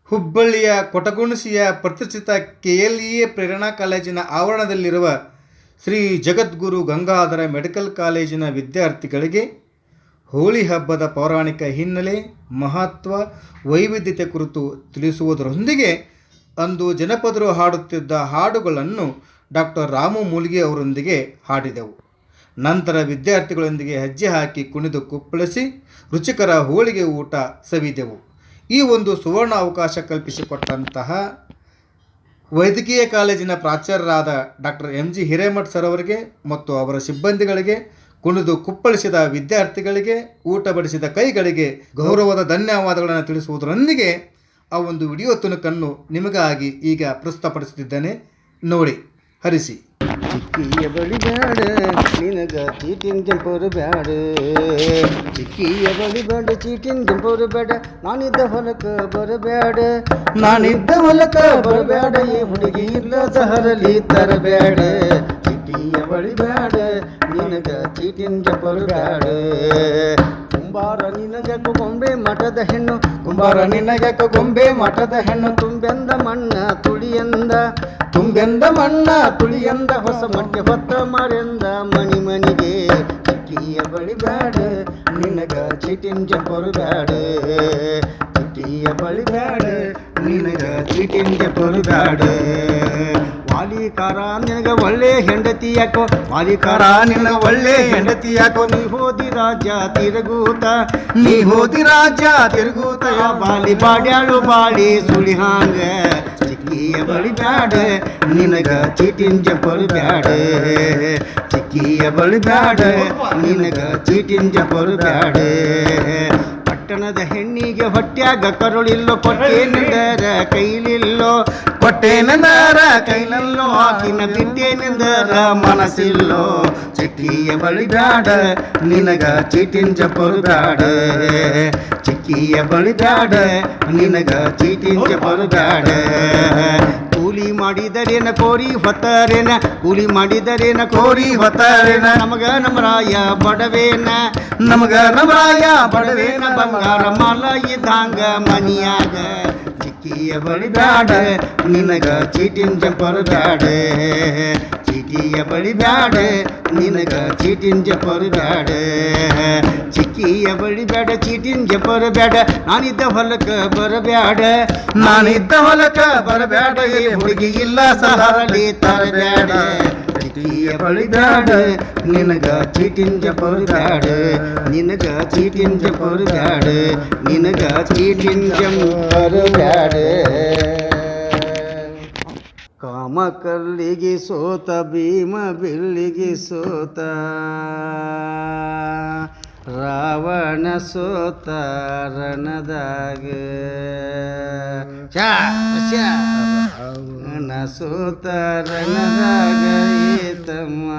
ಹುಬ್ಬಳ್ಳಿಯ ಕೊಟಗುಣಸಿಯ ಪ್ರತಿಷ್ಠಿತ KLEA ಪ್ರೇರಣಾ ಕಾಲೇಜಿನ ಆವರಣದಲ್ಲಿರುವ ಶ್ರೀ ಜಗದ್ಗುರು ಗಂಗಾಧರ ಮೆಡಿಕಲ್ ಕಾಲೇಜಿನ ವಿದ್ಯಾರ್ಥಿಗಳಿಗೆ ಹೋಳಿ ಹಬ್ಬದ ಪೌರಾಣಿಕ ಹಿನ್ನೆಲೆ, ಮಹತ್ವ, ವೈವಿಧ್ಯತೆ ಕುರಿತು ತಿಳಿಸುವುದರೊಂದಿಗೆ ಅಂದು ಜನಪದರು ಹಾಡುತ್ತಿದ್ದ ಹಾಡುಗಳನ್ನು ಡಾಕ್ಟರ್ ರಾಮು ಮೂಲ್ಗಿ ಅವರೊಂದಿಗೆ ಹಾಡಿದೆವು. ನಂತರ ವಿದ್ಯಾರ್ಥಿಗಳೊಂದಿಗೆ ಹೆಜ್ಜೆ ಹಾಕಿ ಕುಣಿದು ಕುಪ್ಪಳಿಸಿ ರುಚಿಕರ ಹೋಳಿಗೆ ಊಟ ಸವಿದೆವು. ಈ ಒಂದು ಸುವರ್ಣ ಅವಕಾಶ ಕಲ್ಪಿಸಿಕೊಟ್ಟಂತಹ ವೈದ್ಯಕೀಯ ಕಾಲೇಜಿನ ಪ್ರಾಚಾರ್ಯರಾದ ಡಾಕ್ಟರ್ MG ಹಿರೇಮಠ್ ಸರ್ ಅವರಿಗೆ ಮತ್ತು ಅವರ ಸಿಬ್ಬಂದಿಗಳಿಗೆ, ಕುಣಿದು ಕುಪ್ಪಳಿಸಿದ ವಿದ್ಯಾರ್ಥಿಗಳಿಗೆ, ಊಟ ಬಡಿಸಿದ ಕೈಗಳಿಗೆ ಗೌರವದ ಧನ್ಯವಾದಗಳನ್ನು ತಿಳಿಸುವುದರೊಂದಿಗೆ ಆ ಒಂದು ವಿಡಿಯೋ ತುಣುಕನ್ನು ನಿಮಗಾಗಿ ಈಗ ಪ್ರಸ್ತುತಪಡಿಸುತ್ತಿದ್ದೇನೆ. ನೋಡಿ, ಹರಿಸಿ. ಚಿಕ್ಕಿಯ ಬಳಿ ಬ್ಯಾಡ ನಿನಗ ಚೀಟಿನ ಕೆಂಪರು ಬ್ಯಾಡ, ಚಿಕ್ಕಿಯ ಬಳಿ ಬೇಡ ಚೀಟಿನ ಕೆಂಪರು ಬೇಡ, ನಾನಿದ್ದ ಹೊಲಕ ಬರಬ್ಯಾಡ, ನಾನಿದ್ದ ಹೊಲಕ ಬರಬ್ಯಾಡ, ಈ ಹುಡುಗಿ ಇಲ್ಲದ ಹರಲಿ ತರಬ್ಯಾಡ. ಚಿಕ್ಕಿಯ ಬಳಿ ಬ್ಯಾಡ ನಿನಗ ಚೀಟಿನ ಕೆಂಪರು ಬ್ಯಾಡ, ಕುಂಬಾರ ನಿನಗಕ್ಕೆ ಗೊಂಬೆ ಮಠದ ಹೆಣ್ಣು, ಕುಂಬಾರ ನಿನಗಕ್ಕೆ ಗೊಂಬೆ ಮಠದ ಹೆಣ್ಣು, ತುಂಬೆಂದ ಮಣ್ಣ ತುಳಿಯಂದ, ತುಂಬೆಂದ ಮಣ್ಣ ತುಳಿಯಂದ, ಹೊಸ ಮಟ್ಟೆ ಹೊತ್ತ ಮಾರೆಂದ ಮನಿ ಮನಿಗೆ. ಚಿಕ್ಕಿಯ ಬಳಿ ಬ್ಯಾಡ ನಿನಗ ಚೀಟಿನ ಕೆಂಪರು ಬ್ಯಾಡ, ಚಿಕ್ಕಿಯ ಬಳಿ ಬ್ಯಾಡ ನಿನಗ ಚೀಟಿನ ಕೆಂಪರು ಬ್ಯಾಡ. ವಾಲಿಕಾರ ನಿನಗ ಒಳ್ಳೆ ಹೆಂಡತಿ ಯಾಕೋ, ವಾಲಿಕಾರ ನಿನಗ ಒಳ್ಳೆ ಹೆಂಡತಿ ಯಾಕೋ, ನೀ ಹೋದಿ ರಾಜ ತಿರುಗೂತ, ನೀ ಹೋದಿ ರಾಜ ತಿರುಗೂತ, ಬಾಲಿ ಬಾಡ್ಯಾಳು ಬಾಳಿ ಸುಳಿ ಹಾಂಗ. ಚಿಕ್ಕಿಯ ಬಳಿ ಬ್ಯಾಡ ನಿನಗ ಚೀಟಿನ ಕೆಂಪರು ಬ್ಯಾಡ, ಚಿಕ್ಕಿಯ ಬಳಿ ಬ್ಯಾಡ ನಿನಗ ಚೀಟಿನ ಕೆಂಪರು ಬ್ಯಾಡ. ಪಟ್ಟಣದ ಹೆಣ್ಣಿಗೆ ಹೊಟ್ಯಾಗ ಕರುಳಿಲ್ಲೋ, ಕೊಟ್ಟೇನೆಂದರ ಕೈಲಿಲ್ಲೋ, ಕೊಟ್ಟೇನೆಂದರ ಕೈಲಲ್ಲೋ, ಆಕಿನ ಬಿಟ್ಟೇನೆಂದರ ಮನಸ್ಸಿಲ್ಲೋ. ಚಿಕ್ಕಿಯ ಬಳಿ ಬ್ಯಾಡ ನಿನಗ ಚೀಟಿನ ಕೆಂಪರು ಬ್ಯಾಡ, ಚಿಕ್ಕಿಯ ಬಳಿ ಬ್ಯಾಡ ನಿನಗ ಚೀಟಿನ ಕೆಂಪರು ಬ್ಯಾಡ. ಕೂಲಿ ಮಾಡಿದರೇನ ಕೋರಿ ಹೊತ್ತರೇನ, ಕೂಲಿ ಮಾಡಿದರೇನ ಕೋರಿ ಹೊತ್ತರೇನ, ನಮಗ ನಮರಾಯ ಬಡವೇನ, ನಮಗ ನಮರಾಯ ಬಡವೇನ, ಬಂಗಾರ ಮಾಲ ಇದ್ದಂಗ ಮನಿಯಾಗ. ಚಿಕ್ಕಿಯ ಬಳಿ ಬ್ಯಾಡ ನಿನಗ ಚೀಟಿನ ಕೆಂಪರು ಬ್ಯಾಡ, ಚಿಕ್ಕಿಯ ಬಳಿ ಬ್ಯಾಡ ನಿನಗ ಚೀಟಿನ ಕೆಂಪರು ಬ್ಯಾಡ, ಚಿಕ್ಕಿಯ ಬಳಿ ಬ್ಯಾಡ ಚೀಟಿನ ಕೆಂಪರು ಬ್ಯಾಡ, ನಾನಿದ್ದ ಹೊಲಕ ಬರಬ್ಯಾಡ, ನಾನಿದ್ದ ಹೊಲಕ ಬರಬ್ಯಾಡ, ಈ ಹುಡುಗಿ ಇಲ್ಲ ಸಹರಲಿ ತರಬ್ಯಾಡ. ಚಿಕ್ಕಿಯ ಬಳಿ ಬ್ಯಾಡ ನಿನಗ ಚೀಟಿನ ಕೆಂಪರು ಬ್ಯಾಡ, ನಿನಗ ಚೀಟಿನ ಕೆಂಪರು ಬ್ಯಾಡ, ನಿನಗ ಚೀಟಿನ ಕೆಂಪರು ಬ್ಯಾಡ. ಕಾಮ ಕಲ್ಲಿಗೆ ಸೋತ ಭೀಮ ಬಿಲ್ಲಿಗೆ ಸೋತ, ರಾವಣ ಸೋತ ರಣದಾಗ, ರಾವಣ ಸೋತ ರಣದಾಗ ಏತಮ್ಮ.